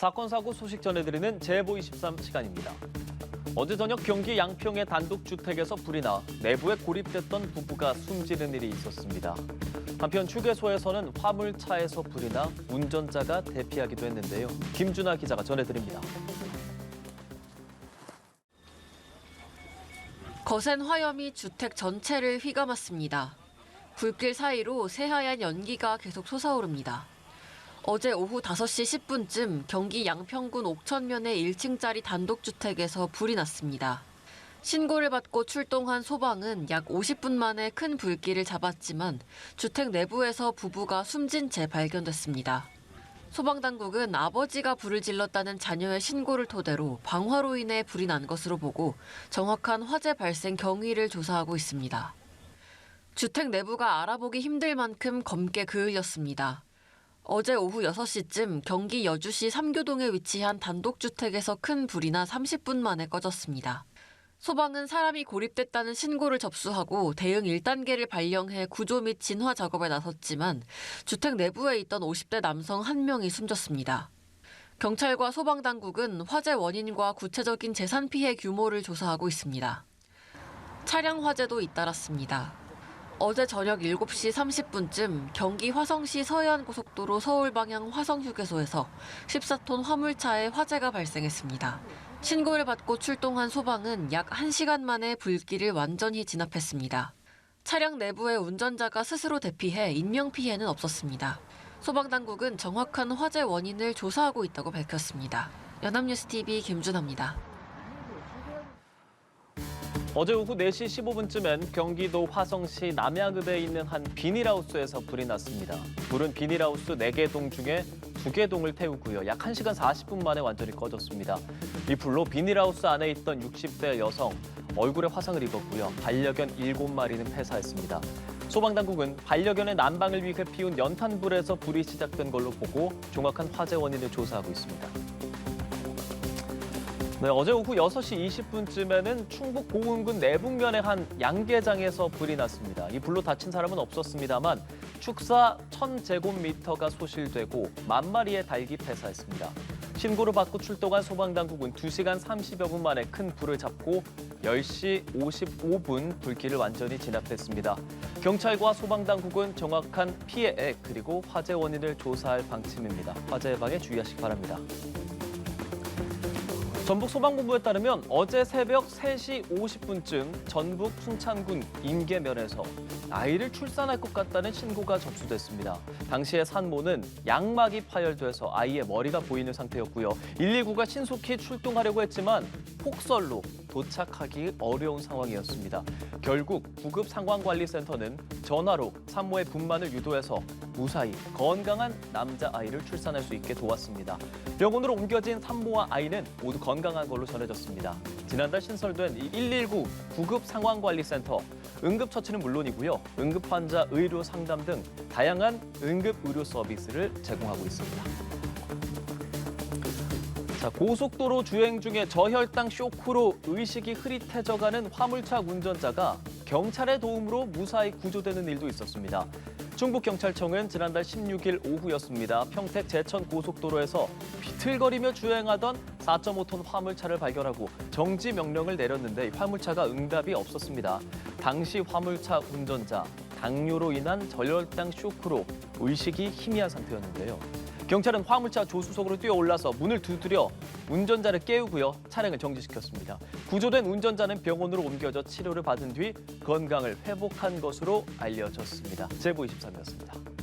사건 사고 소식 전해드리는 제보23 시간입니다. 어제 저녁 경기 양평의 단독주택에서 불이 나 내부에 고립됐던 부부가 숨지는 일이 있었습니다. 한편 휴게소에서는 화물차에서 불이 나 운전자가 대피하기도 했는데요. 김준하 기자가 전해드립니다. 거센 화염이 주택 전체를 휘감았습니다. 불길 사이로 새하얀 연기가 계속 솟아오릅니다. 어제 오후 5시 10분쯤 경기 양평군 옥천면의 1층짜리 단독주택에서 불이 났습니다. 신고를 받고 출동한 소방은 약 50분 만에 큰 불길을 잡았지만 주택 내부에서 부부가 숨진 채 발견됐습니다. 소방당국은 아버지가 불을 질렀다는 자녀의 신고를 토대로 방화로 인해 불이 난 것으로 보고 정확한 화재 발생 경위를 조사하고 있습니다. 주택 내부가 알아보기 힘들 만큼 검게 그을렸습니다. 어제 오후 6시쯤 경기 여주시 삼교동에 위치한 단독주택에서 큰 불이 나 30분 만에 꺼졌습니다. 소방은 사람이 고립됐다는 신고를 접수하고 대응 1단계를 발령해 구조 및 진화 작업에 나섰지만 주택 내부에 있던 50대 남성 1명이 숨졌습니다. 경찰과 소방당국은 화재 원인과 구체적인 재산 피해 규모를 조사하고 있습니다. 차량 화재도 잇따랐습니다. 어제 저녁 7시 30분쯤 경기 화성시 서해안고속도로 서울 방향 화성휴게소에서 14톤 화물차에 화재가 발생했습니다. 신고를 받고 출동한 소방은 약 1시간 만에 불길을 완전히 진압했습니다. 차량 내부의 운전자가 스스로 대피해 인명피해는 없었습니다. 소방당국은 정확한 화재 원인을 조사하고 있다고 밝혔습니다. 연합뉴스TV 김준하입니다. 어제 오후 4시 15분쯤엔 경기도 화성시 남양읍에 있는 한 비닐하우스에서 불이 났습니다. 불은 비닐하우스 4개 동 중에 2개 동을 태우고요. 약 1시간 40분 만에 완전히 꺼졌습니다. 이 불로 비닐하우스 안에 있던 60대 여성, 얼굴에 화상을 입었고요. 반려견 7마리는 폐사했습니다. 소방당국은 반려견의 난방을 위해 피운 연탄불에서 불이 시작된 걸로 보고 정확한 화재 원인을 조사하고 있습니다. 네, 어제 오후 6시 20분쯤에는 충북 고흥군 내북면의 한 양계장에서 불이 났습니다. 이 불로 다친 사람은 없었습니다만 축사 1,000제곱미터가 소실되고 10,000마리의 닭이 폐사했습니다. 신고를 받고 출동한 소방당국은 2시간 30여 분 만에 큰 불을 잡고 10시 55분 불길을 완전히 진압했습니다. 경찰과 소방당국은 정확한 피해액 그리고 화재 원인을 조사할 방침입니다. 화재 예방에 주의하시기 바랍니다. 전북소방본부에 따르면 어제 새벽 3시 50분쯤 전북 순창군 임계면에서 아이를 출산할 것 같다는 신고가 접수됐습니다. 당시에 산모는 양막이 파열돼서 아이의 머리가 보이는 상태였고요. 119가 신속히 출동하려고 했지만 폭설로 도착하기 어려운 상황이었습니다. 결국 구급상황관리센터는 전화로 산모의 분만을 유도해서 무사히 건강한 남자아이를 출산할 수 있게 도왔습니다. 병원으로 옮겨진 산모와 아이는 모두 건강한 걸로 전해졌습니다. 지난달 신설된 119 구급상황관리센터, 응급처치는 물론이고요. 응급환자 의료 상담 등 다양한 응급 의료 서비스를 제공하고 있습니다. 자, 고속도로 주행 중에 저혈당 쇼크로 의식이 흐릿해져가는 화물차 운전자가 경찰의 도움으로 무사히 구조되는 일도 있었습니다. 충북경찰청은 지난달 16일 오후였습니다. 평택 제천 고속도로에서 비틀거리며 주행하던 4.5톤 화물차를 발견하고 정지 명령을 내렸는데 화물차가 응답이 없었습니다. 당시 화물차 운전자, 당뇨로 인한 저혈당 쇼크로 의식이 희미한 상태였는데요. 경찰은 화물차 조수석으로 뛰어올라서 문을 두드려 운전자를 깨우고요. 차량을 정지시켰습니다. 구조된 운전자는 병원으로 옮겨져 치료를 받은 뒤 건강을 회복한 것으로 알려졌습니다. 제보23이었습니다.